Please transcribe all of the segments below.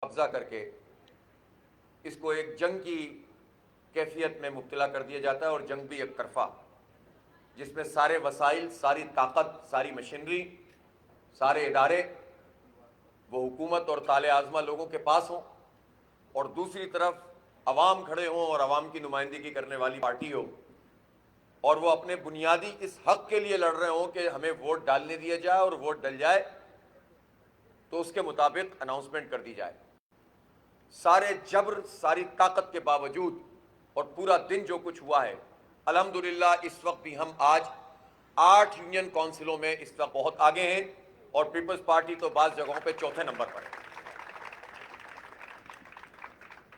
कब्जा करके इसको एक जंग की कैफियत में मुब्तला कर दिया जाता है, और जंग भी एक तरफा, जिसमें सारे वसाइल, सारी ताकत, सारी मशीनरी, सारे इदारे वो हुकूमत और ताले आज़मा लोगों के पास हों, और दूसरी तरफ अवाम खड़े हों और अवाम की नुमाइंदगी करने वाली पार्टी हो, और वो अपने बुनियादी इस हक के लिए लड़ रहे हों कि हमें वोट डालने दिया जाए, और वोट डल जाए तो उसके मुताबिक अनाउंसमेंट कर दी जाए। सारे जबर, सारी ताकत के बावजूद और पूरा दिन जो कुछ हुआ है, अल्हम्दुलिल्लाह इस वक्त भी हम आज 8 यूनियन काउंसिलों में इस वक्त बहुत आगे हैं, और पीपल्स पार्टी तो बाज़ जगहों पे चौथे नंबर पर है।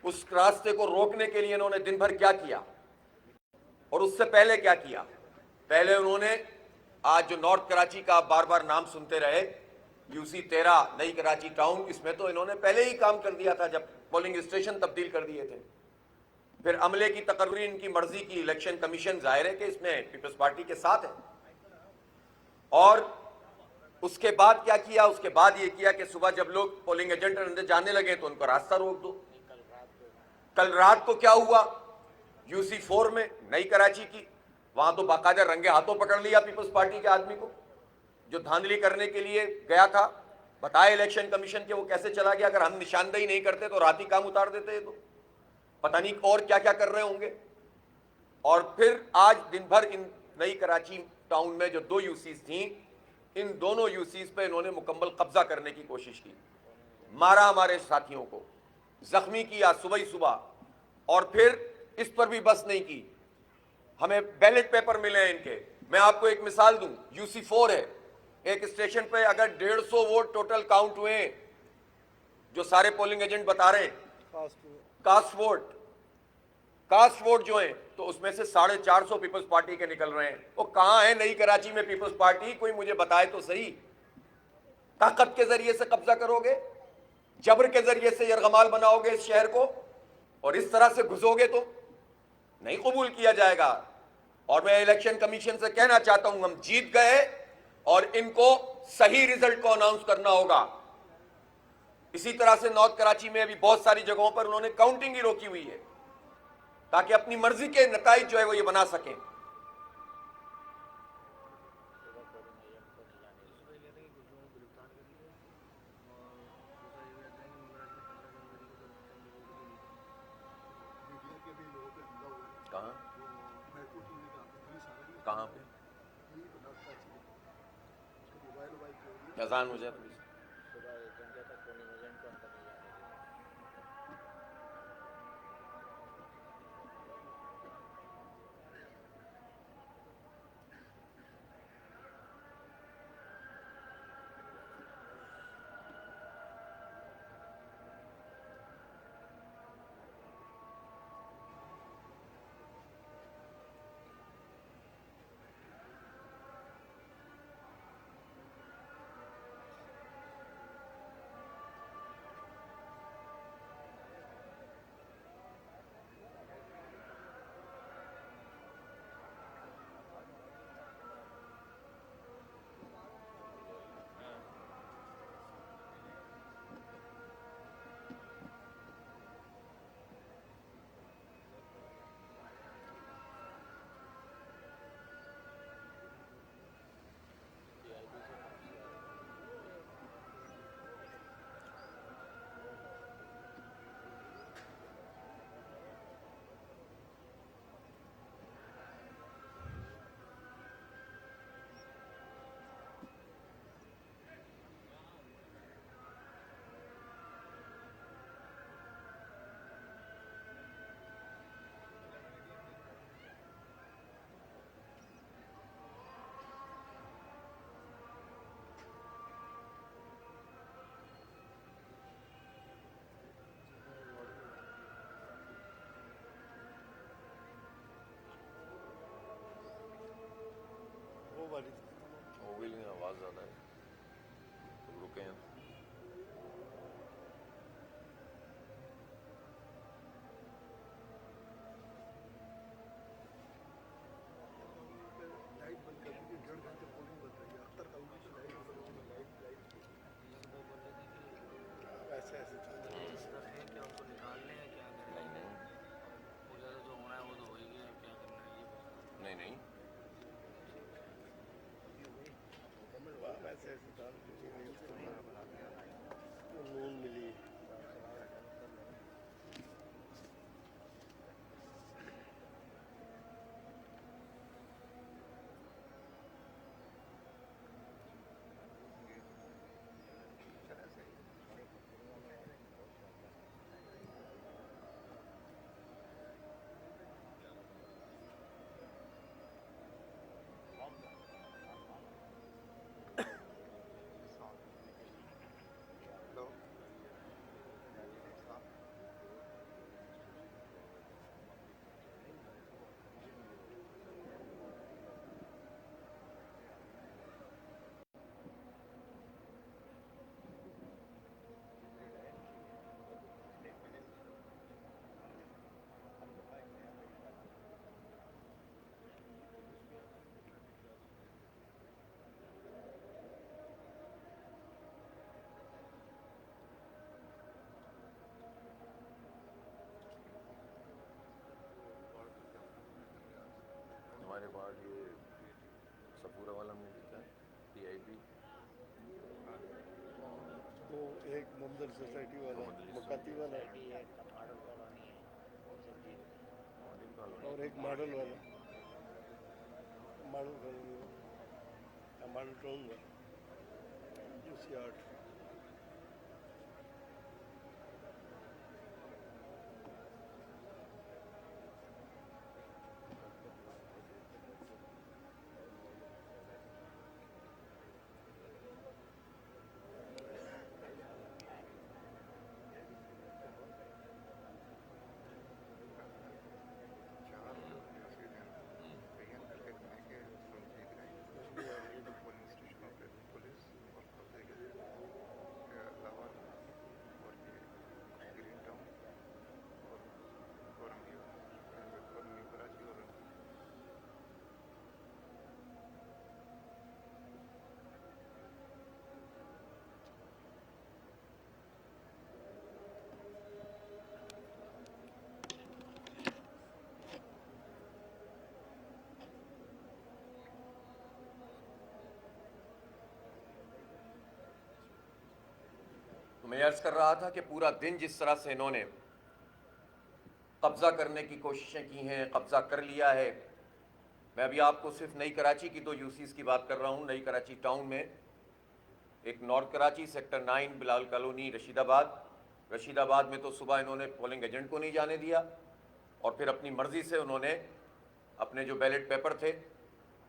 उस रास्ते को रोकने के लिए इन्होंने दिन भर क्या किया, और उससे पहले क्या किया। पहले उन्होंने आज जो नॉर्थ कराची का बार बार नाम सुनते रहे, यूसी 13 नई कराची टाउन, इसमें तो इन्होंने पहले ही काम कर दिया था जब पोलिंग स्टेशन तब्दील कर दिए थे। फिर अमले की तकर्री इनकी मर्जी की, इलेक्शन कमीशन जाहिर है कि इसमें पीपल्स पार्टी के साथ है। और उसके बाद क्या किया, उसके बाद ये किया कि सुबह जब लोग पोलिंग एजेंट अंदर जाने लगे तो उनको रास्ता रोक दो। कल रात को क्या हुआ, यूसी 4 में नई कराची की, वहां तो बाकायदा रंगे हाथों पकड़ लिया पीपल्स पार्टी के आदमी को, जो धांधली करने के लिए गया था। बताया इलेक्शन कमीशन के वो कैसे चला गया। अगर हम निशानदेही नहीं करते तो रात ही काम उतार देते, तो पता नहीं और क्या क्या कर रहे होंगे। और फिर आज दिन भर इन नई कराची टाउन में जो 2 यूसीज थी, इन दोनों यूसीज पे इन्होंने मुकम्मल कब्जा करने की कोशिश की, मारा हमारे साथियों को, जख्मी किया सुबह ही सुबह। और फिर इस पर भी बस नहीं की, हमें बैलेट पेपर मिले हैं इनके। मैं आपको एक मिसाल दूं, यूसी 4 है, एक स्टेशन पे अगर 150 वोट टोटल काउंट हुए, जो सारे पोलिंग एजेंट बता रहे हैं कास्ट वोट जो है, तो उसमें से 450 पीपल्स पार्टी के निकल रहे हैं। वो कहां है नई कराची में पीपल्स पार्टी, कोई मुझे बताए तो सही। ताकत के जरिए से कब्जा करोगे, जबर के जरिए से यरगमाल बनाओगे इस शहर को, और इस तरह से घुसोगे तो नहीं कबूल किया जाएगा। और मैं इलेक्शन कमीशन से कहना चाहता हूं, हम जीत गए और इनको सही रिजल्ट को अनाउंस करना होगा। इसी तरह से नॉर्थ कराची में अभी बहुत सारी जगहों पर उन्होंने काउंटिंग ही रोकी हुई है, ताकि अपनी मर्जी के नताइज जो है वो ये बना सकें। कहां कहां पे अजान हो जाए तो मोबाइल में आवाज ज्यादा है, तो रुके हैं। ऐसे बाद ये सपूरा वाला में जीता टीआईपी, वो एक मंदिर सोसाइटी वाला मुकाती वाला और एक मॉडल वाला मॉडल कॉलोनी मॉडल टाउन में यूसी 8। मैं अर्ज कर रहा था कि पूरा दिन जिस तरह से इन्होंने कब्जा करने की कोशिशें की हैं, कब्जा कर लिया है। मैं अभी आपको सिर्फ नई कराची की 2 यूसीज की बात कर रहा हूँ। नई कराची टाउन में एक north Karachi sector 9 Bilal colony Rashidabad में तो सुबह इन्होंने पोलिंग एजेंट को नहीं जाने दिया और फिर अपनी मर्जी से उन्होंने अपने जो बैलेट पेपर थे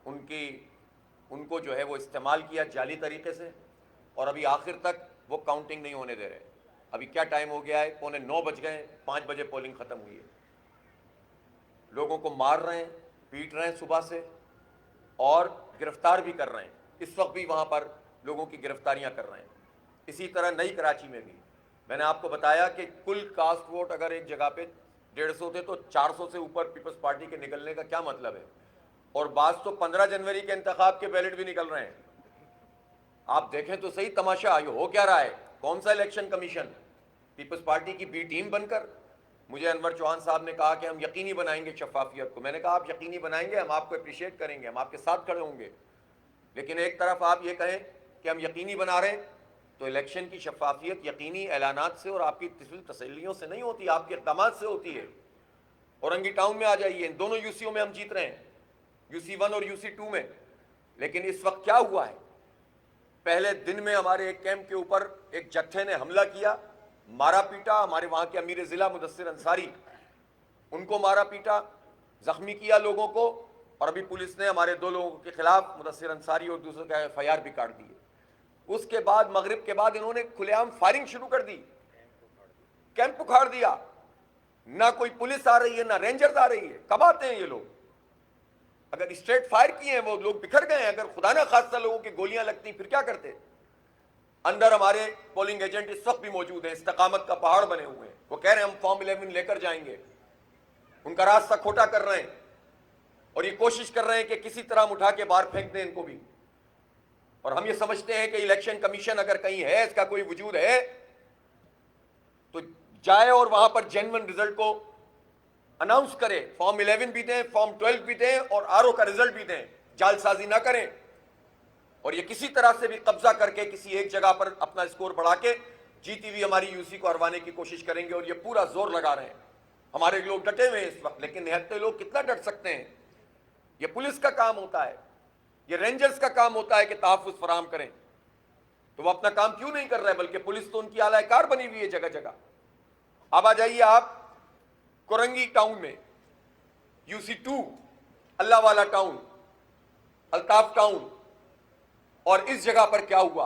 उनको जो है वो इस्तेमाल किया जाली तरीके से, और अभी आखिर तक वो काउंटिंग नहीं होने दे रहे। अभी क्या टाइम हो गया है, 9:15 बज गए, 5 बजे पोलिंग खत्म हुई है। लोगों को मार रहे हैं, पीट रहे हैं सुबह से और गिरफ्तार भी कर रहे हैं। इस वक्त भी वहां पर लोगों की गिरफ्तारियां कर रहे हैं। इसी तरह नई कराची में भी मैंने आपको बताया कि कुल कास्ट वोट अगर एक जगह पे 150 थे तो 400 से ऊपर पीपल्स पार्टी के निकलने का क्या मतलब है। और बात तो 15 जनवरी के इंतखाब के बैलेट भी निकल रहे हैं। आप देखें तो सही तमाशा ये हो क्या रहा है। कौन सा इलेक्शन कमीशन, पीपल्स पार्टी की बी टीम बनकर मुझे अनवर चौहान साहब ने कहा कि हम यकीनी बनाएंगे शफाफियत को। मैंने कहा आप यकीनी बनाएंगे, हम आपको अप्रिशिएट करेंगे, हम आपके साथ खड़े होंगे, लेकिन एक तरफ आप ये कहें कि हम यकीनी बना रहे हैं तो इलेक्शन की शफाफियत यकीनी ऐलानात से और आपकी तसल्लियों से नहीं होती, आपके इक़दामात से होती है। औरंगी टाउन में आ जाइए, इन दोनों यूसीओ में हम जीत रहे हैं, यूसी 1 और यूसी 2 में। लेकिन इस वक्त क्या हुआ है, पहले दिन में हमारे एक कैंप के ऊपर एक जत्थे ने हमला किया, मारा पीटा। हमारे वहां के अमीर जिला मुदस्सिर अंसारी, उनको मारा पीटा, जख्मी किया लोगों को, और अभी पुलिस ने हमारे 2 लोगों के खिलाफ, मुदस्सिर अंसारी और दूसरे का एफआईआर भी काट दिए। उसके बाद मगरिब के बाद इन्होंने खुलेआम फायरिंग शुरू कर दी, कैंप उखाड़ दिया। ना कोई पुलिस आ रही है, ना रेंजर्स आ रही है। कब आते हैं ये लोग? अगर स्ट्रेट फायर किए हैं वो लोग बिखर गए हैं, अगर खुदा ना खास्ता लोगों की गोलियां लगती फिर क्या करते? अंदर हमारे पोलिंग एजेंट इस वक्त भी मौजूद हैं, इस्तकामत का पहाड़ बने हुए हैं। वो कह रहे हैं हम फॉर्म 11 लेकर जाएंगे, उनका रास्ता खोटा कर रहे हैं और ये कोशिश कर रहे हैं कि किसी तरह हम उठा के बाहर फेंक दें इनको भी। और हम ये समझते हैं कि इलेक्शन कमीशन अगर कहीं है, इसका कोई वजूद है, तो जाए और वहां पर जेन्युइन रिजल्ट को अनाउंस करे। फॉर्म 11 भी दें, फॉर्म 12 भी दें और आरओ का रिजल्ट भी दें, जालसाजी ना करें। और ये किसी तरह से भी कब्जा करके किसी एक जगह पर अपना स्कोर बढ़ा के जीती हुई हमारी यूसी को हरवाने की कोशिश करेंगे, और ये पूरा जोर लगा रहे हैं। हमारे लोग डटे हुए हैं इस वक्त, लेकिन निहत्ते लोग कितना डट सकते हैं? ये पुलिस का काम होता है, ये रेंजर्स का काम होता है कि तहफ्फुज़ फराहम करें, तो वो अपना काम क्यों नहीं कर रहे? बल्कि पुलिस तो उनकी आलाकार बनी हुई है जगह जगह। अब आ जाइए आप कोरंगी टाउन में, यूसी 2, अल्लाह वाला टाउन, अल्ताफ टाउन, और इस जगह पर क्या हुआ?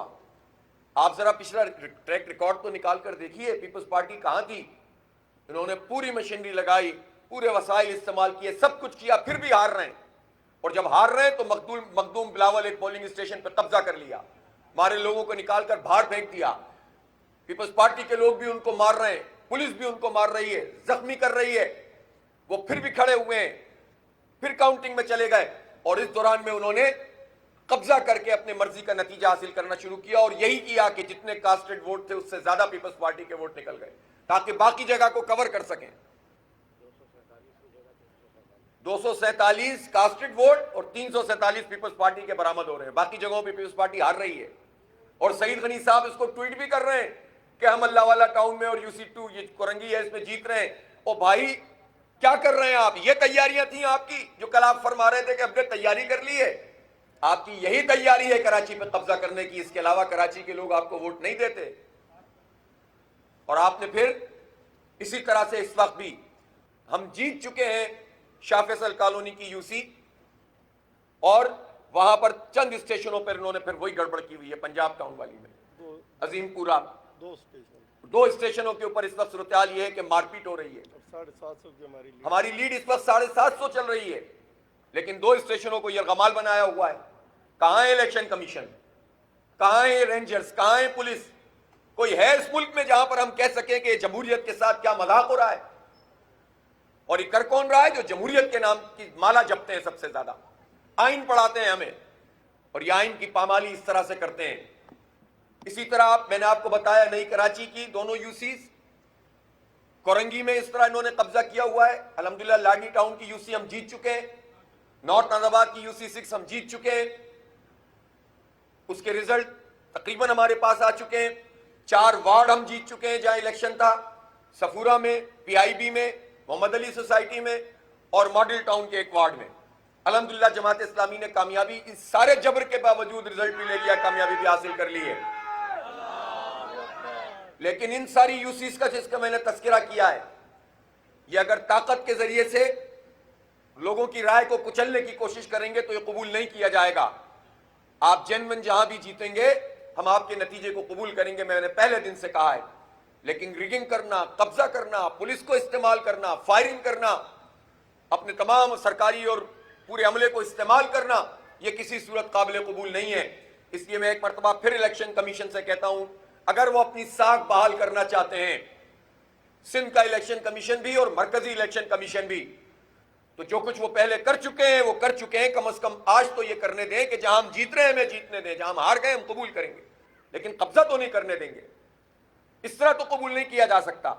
आप जरा पिछला ट्रैक रिकॉर्ड तो निकाल कर देखिए, पीपल्स पार्टी कहां थी। इन्होंने पूरी मशीनरी लगाई, पूरे वसाइल इस्तेमाल किए, सब कुछ किया, फिर भी हार रहे हैं। और जब हार रहे हैं तो मखदूम बिलावल एक पोलिंग स्टेशन पर कब्जा कर लिया, हमारे लोगों को निकालकर बाहर फेंक दिया। पीपल्स पार्टी के लोग भी उनको मार रहे हैं, पुलिस भी उनको मार रही है, जख्मी कर रही है। वो फिर भी खड़े हुए हैं, फिर काउंटिंग में चले गए, और इस दौरान में उन्होंने कब्जा करके अपने मर्जी का नतीजा हासिल करना शुरू किया। और यही किया कि जितने कास्टेड वोट थे उससे ज्यादा पीपल्स पार्टी के वोट निकल गए, ताकि बाकी जगह को कवर कर सकें। 247 कास्टेड वोट और 347 पीपल्स पार्टी के बरामद हो रहे हैं। बाकी जगहों पे पीपल्स पार्टी हार रही है। और सईद गनी साहब इसको ट्वीट भी कर रहे हैं कि हम अल्लाहवाला टाउन में और यूसी2 ये कोरंगी है इसमें जीत रहे हैं। ओ भाई क्या कर रहे हैं आप? ये तैयारियां थी आपकी जो कल आप फरमा रहे थे कि हमने तैयारी कर ली है। आपकी यही तैयारी है कराची पे कब्जा करने की। इसके अलावा कराची के लोग आपको वोट नहीं देते। और आपने फिर इसी तरह से इस वक्त भी हम जीत चुके हैं शाह फैसल कॉलोनी की यूसी, और वहां पर चंद स्टेशनों पर इन्होंने फिर वही गड़बड़ की हुई है। पंजाब टाउन वाली में अजीमपुरा दो स्टेशनों के ऊपर इस वक्त सूरत-ए-हाल ये है कि मारपीट हो रही है। 750 की हमारी लीड इस वक्त 750 चल रही है, लेकिन 2 स्टेशनों को यरगमाल बनाया हुआ है। कहां है इलेक्शन कमीशन? कहां है रेंजर्स? कहां है पुलिस? कोई है इस मुल्क में जहां पर हम कह सकें कि जमहूरियत के साथ क्या मजाक हो रहा है? और ये कर कौन रहा है? जो जमहूरियत के नाम की माला जपते हैं सबसे ज्यादा, आइन पढ़ाते हैं हमें, और ये आइन की पामाली इस तरह से करते हैं। इसी तरह मैंने आपको बताया नई कराची की दोनों यूसीज, कोरंगी में इस तरह इन्होंने कब्जा किया हुआ है। अल्हम्दुलिल्लाह लाडी टाउन की यूसी हम जीत चुके हैं, नॉर्थ नाजाबाद की यूसी 6 हम जीत चुके हैं। उसके रिजल्ट तकरीबन हमारे पास आ चुके हैं। 4 वार्ड हम जीत चुके हैं जहां इलेक्शन था, सफूरा में, पीआईबी में, मोहम्मद अली सोसाइटी में और मॉडल टाउन के एक वार्ड में। अल्हम्दुलिल्लाह जमात इस्लामी ने कामयाबी, इस सारे जबर के बावजूद रिजल्ट भी ले लिया, कामयाबी भी हासिल कर ली है। लेकिन इन सारी यूसीज का जिसका मैंने तस्करा किया है, ये अगर ताकत के जरिए से लोगों की राय को कुचलने की कोशिश करेंगे तो ये कबूल नहीं किया जाएगा। आप जनमन जहां भी जीतेंगे हम आपके नतीजे को कबूल करेंगे, मैंने पहले दिन से कहा है। लेकिन रिगिंग करना, कब्जा करना, पुलिस को इस्तेमाल करना, फायरिंग करना, अपने तमाम सरकारी और पूरे अमले को इस्तेमाल करना, यह किसी सूरत काबिल कबूल नहीं है। इसलिए मैं एक मरतबा फिर इलेक्शन कमीशन से कहता हूं, अगर वो अपनी साख बहाल करना चाहते हैं, सिंध का इलेक्शन कमीशन भी और मरकजी इलेक्शन कमीशन भी, तो जो कुछ वो पहले कर चुके हैं वो कर चुके हैं। कम से कम आज तो ये करने दें कि जहां हम जीत रहे हैं हमें जीतने दें, जहां हम हार गए हम कबूल करेंगे, लेकिन कब्जा तो नहीं करने देंगे। इस तरह तो कबूल नहीं किया जा सकता।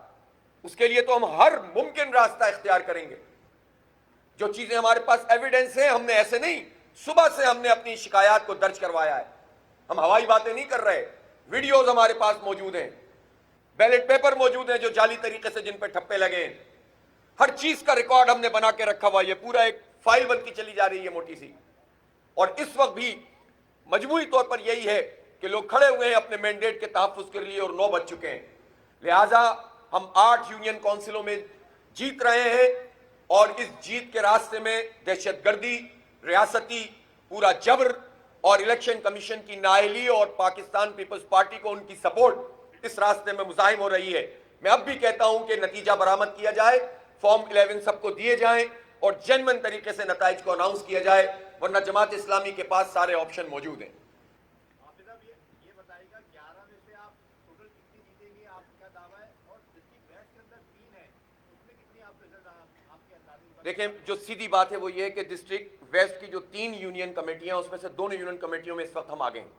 उसके लिए तो हम हर मुमकिन रास्ता इख्तियार करेंगे। जो चीजें हमारे पास एविडेंस है, हमने ऐसे नहीं, सुबह से हमने अपनी शिकायत को दर्ज करवाया है। हम हवाई बातें नहीं कर रहे, वीडियोज हमारे पास मौजूद हैं, बैलेट पेपर मौजूद हैं जो जाली तरीके से जिन पर ठप्पे लगे हैं। हर चीज का रिकॉर्ड हमने बना के रखा हुआ है। ये पूरा एक फाइल बनती चली जा रही है मोटी सी। और इस वक्त भी मजमूई तौर पर यही है कि लोग खड़े हुए हैं अपने मैंडेट के तहफ्फुज़ के लिए और 9 बज चुके हैं। लिहाजा हम 8 यूनियन काउंसिलों में जीत रहे हैं और इस जीत के रास्ते में दहशतगर्दी, रियासती पूरा जबर और इलेक्शन कमीशन की नाअहली और पाकिस्तान पीपल्स पार्टी को उनकी सपोर्ट इस रास्ते में मुज़ाहिम हो रही है। मैं अब भी कहता हूं कि नतीजा बरामद किया जाए, फॉर्म 11 सबको दिए जाएं और जेन्युइन तरीके से नताइज को अनाउंस किया जाए, वरना जमात इस्लामी के पास सारे ऑप्शन मौजूद हैं। ये बताइएगा 11 में से आप टोटल कितनी जीतेंगे, आपका दावा है, और डिस्ट्रिक्ट वेस्ट के अंदर 3 है, उसमें कितनी आप रिजल्ट आपके अंदाजे? देखें, जो सीधी बात है वो ये है कि डिस्ट्रिक्ट वेस्ट की जो 3 यूनियन कमेटियां, उसमें से 2 यूनियन कमेटियों में इस वक्त हम आ गए हैं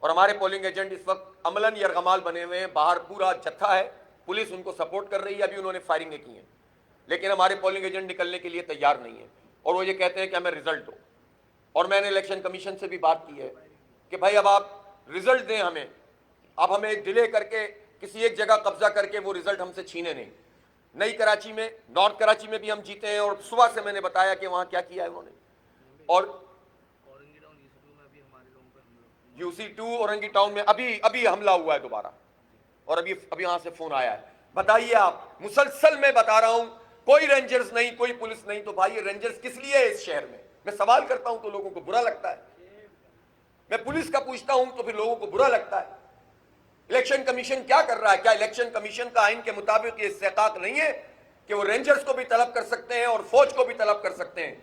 और हमारे पोलिंग एजेंट इस वक्त अमलन यरगमाल बने हुए हैं। बाहर पूरा जत्था है, पुलिस उनको सपोर्ट कर रही है। अभी उन्होंने फायरिंगें की हैं, लेकिन हमारे पोलिंग एजेंट निकलने के लिए तैयार नहीं है और वो ये कहते हैं कि हमें रिजल्ट दो। और मैंने इलेक्शन कमीशन से भी बात की है कि भाई अब आप रिजल्ट दें हमें, अब हमें डिले करके किसी एक जगह कब्जा करके वो रिजल्ट हमसे छीने नहीं। नई कराची में, नॉर्थ कराची में भी हम जीते हैं और सुबह से मैंने बताया कि वहां क्या किया है उन्होंने। और यूसी2 औरंगी टाउन में अभी हमला हुआ है दोबारा, और अभी वहां से फोन आया है। बताइए आप, मुसलसल मैं बता रहा हूं, कोई रेंजर्स नहीं, कोई पुलिस नहीं, तो भाई ये रेंजर्स किस लिए है इस शहर में? मैं सवाल करता हूं तो लोगों को बुरा लगता है, मैं पुलिस का पूछता हूं तो फिर लोगों को बुरा लगता है। इलेक्शन कमीशन क्या कर रहा है? क्या इलेक्शन कमीशन का आइन के मुताबिक ये इस्तेकाक नहीं है कि वो रेंजर्स को भी तलब कर सकते हैं और फौज को भी तलब कर सकते हैं?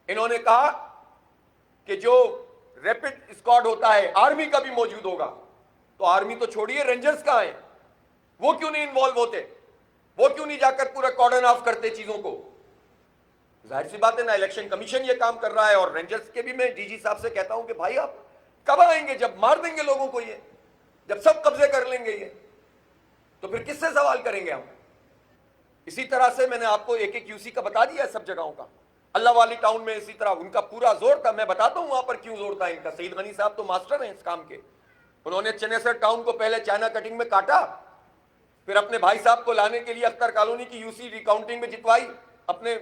इन्होंने कहा कि जो रैपिड स्क्वाड होता है आर्मी का भी मौजूद होगा, तो आर्मी तो छोड़िए, रेंजर्स कहां है? वो क्यों नहीं इन्वॉल्व होते? वो क्यों नहीं जाकर पूरा कॉर्डन ऑफ करते चीजों को? जाहिर सी बात है ना, इलेक्शन कमीशन ये काम कर रहा है। और रेंजर्स के भी मैं डीजी साहब से कहता हूं कि भाई आप कब आएंगे? जब मार देंगे लोगों को, ये जब सब कब्जे कर लेंगे ये, तो फिर किससे सवाल करेंगे हम? इसी तरह से मैंने आपको एक एक यूसी का बता दिया है सब जगहों का। अल्लाह वाली टाउन में इसी तरह उनका पूरा जोर था। मैं बताता हूं वहां पर क्यों जोर था इनका। सईद गनी साहब तो मास्टर हैं इस काम के। उन्होंने चनेसर टाउन को पहले चाइना कटिंग में काटा, फिर अपने भाई साहब को लाने के लिए अख्तर कॉलोनी की यूसी रिकाउंटिंग में जितवाई अपने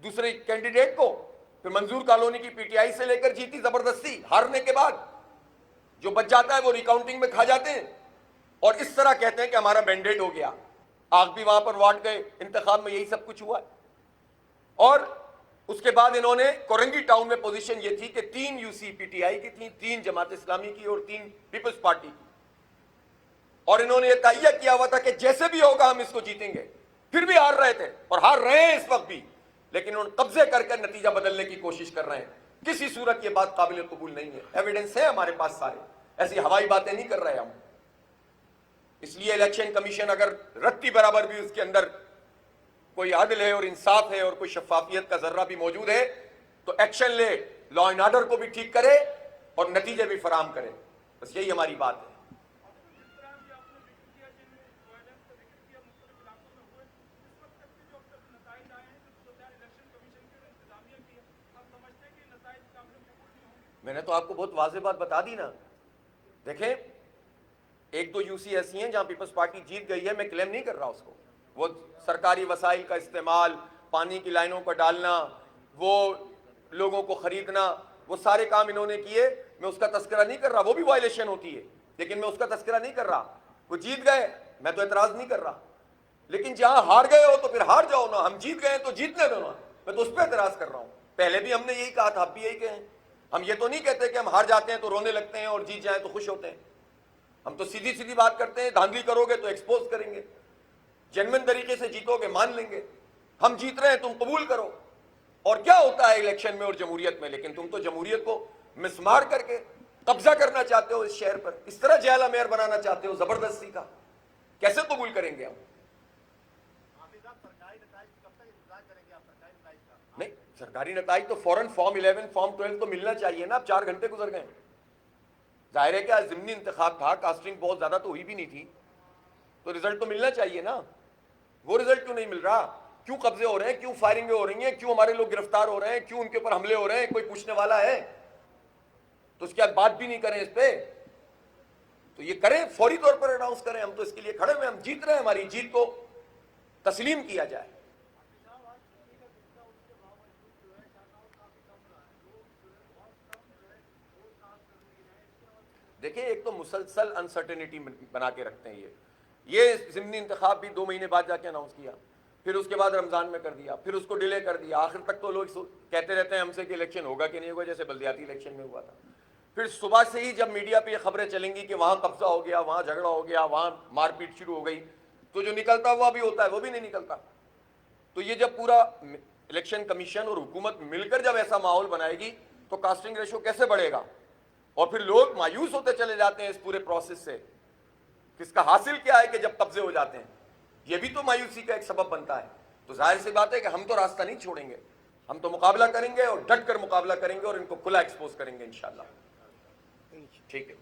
दूसरे कैंडिडेट को, फिर मंजूर कॉलोनी की पीटीआई से लेकर जीती जबरदस्ती। हारने के बाद जो बच जाता है वो रिकाउंटिंग में खा जाते हैं और इस तरह कहते हैं कि हमारा मैंडेट हो गया। आप भी वहां पर वार्ड गए, इंतखाब में यही सब कुछ हुआ है। और उसके बाद इन्होंने कोरंगी टाउन में पोजीशन ये थी कि 3 यूसी पीटीआई की थी, 3 जमात इस्लामी की और 3 पीपल्स पार्टी की, और इन्होंने ये तय किया हुआ था कि जैसे भी होगा हम इसको जीतेंगे। फिर भी हार रहे थे और हार रहे हैं इस वक्त भी, लेकिन उन्होंने कब्जे करके नतीजा बदलने की कोशिश कर रहे हैं। किसी सूरत ये बात काबिल कबूल नहीं है। एविडेंस है हमारे पास सारे, ऐसी हवाई बातें नहीं कर रहे हम। इसलिए इलेक्शन कमीशन अगर रत्ती बराबर भी उसके अंदर कोई आदिल है और इंसाफ है और कोई शफाफियत का जर्रा भी मौजूद है तो एक्शन ले, लॉ एंड ऑर्डर को भी ठीक करे और नतीजे भी फराम करे। बस यही हमारी बात है। मैंने तो आपको बहुत वाज़ेह बात बता दी ना। देखें, 1-2 यूसी ऐसी हैं जहां पीपल्स पार्टी जीत गई है, मैं क्लेम नहीं कर रहा उसको। वो सरकारी वसाइल का इस्तेमाल, पानी की लाइनों को डालना, वो लोगों को खरीदना, वो सारे काम इन्होंने किए। मैं उसका तस्करा नहीं कर रहा, वो भी वायलेशन होती है, लेकिन मैं उसका तस्करा नहीं कर रहा। वो जीत गए, मैं तो एतराज नहीं कर रहा, लेकिन जहां हार गए हो तो फिर हार जाओ ना। हम जीत गए तो जीतने दो ना, मैं तो उस पर एतराज कर रहा हूं। पहले भी हमने यही कहा था, अब भी यही कहें। हम ये तो नहीं कहते कि हम हार जाते हैं तो रोने लगते हैं और जीत जाए तो खुश होते हैं। हम तो सीधी सीधी बात करते हैं, धांधली करोगे तो एक्सपोज करेंगे, जेन्युइन तरीके से जीतोगे मान लेंगे। हम जीत रहे हैं, तुम कबूल करो। और क्या होता है इलेक्शन में और जमहूरियत में, लेकिन तुम तो जमहूरियत को मिसमार करके कब्जा करना चाहते हो इस शहर पर, इस तरह जयाला मेयर बनाना चाहते हो जबरदस्ती का। कैसे कबूल करेंगे हम? नहीं, सरकारी नताइज तो फौरन फॉर्म 11 फॉर्म 12 तो मिलना चाहिए ना। अब 4 घंटे गुजर गए, जाहिर है क्या जिमनी इंतखाब था, कास्टिंग बहुत ज्यादा तो हुई भी नहीं थी, तो रिजल्ट तो मिलना चाहिए ना। वो रिजल्ट क्यों नहीं मिल रहा? क्यों कब्जे हो रहे हैं? क्यों फायरिंगें हो रही हैं? क्यों हमारे लोग गिरफ्तार हो रहे हैं? क्यों उनके ऊपर हमले हो रहे हैं? कोई पूछने वाला है? तो उसके बाद बात भी नहीं करें इस पे, तो ये करें, फौरी तौर पर अनाउंस करें। हम तो इसके लिए खड़े हुए, हम जीत रहे हैं, हमारी जीत को तस्लीम किया जाए। देखिए, एक तो मुसलसल अनसर्टेनिटी बना के रखते हैं ये ज़िमनी इंतखाब भी 2 महीने बाद जाके अनाउंस किया, फिर उसके बाद रमज़ान में कर दिया, फिर उसको डिले कर दिया। आखिर तक तो लोग कहते रहते हैं हमसे कि इलेक्शन होगा कि नहीं होगा, जैसे बल्दियाती इलेक्शन में हुआ था। फिर सुबह से ही जब मीडिया पे ये खबरें चलेंगी कि वहाँ कब्जा हो गया, वहाँ झगड़ा हो गया, वहाँ मारपीट शुरू हो गई, तो जो निकलता हुआ भी होता है वो भी नहीं निकलता। तो ये जब पूरा इलेक्शन कमीशन और हुकूमत मिलकर जब ऐसा माहौल बनाएगी तो कास्टिंग रेशो कैसे बढ़ेगा? और फिर लोग मायूस होते चले जाते हैं इस पूरे प्रोसेस से। किसका हासिल क्या है कि जब कब्जे हो जाते हैं, ये भी तो मायूसी का एक सबब बनता है। तो जाहिर सी बात है कि हम तो रास्ता नहीं छोड़ेंगे, हम तो मुकाबला करेंगे और डट कर मुकाबला करेंगे और इनको खुला एक्सपोज करेंगे इंशाल्लाह। ठीक है।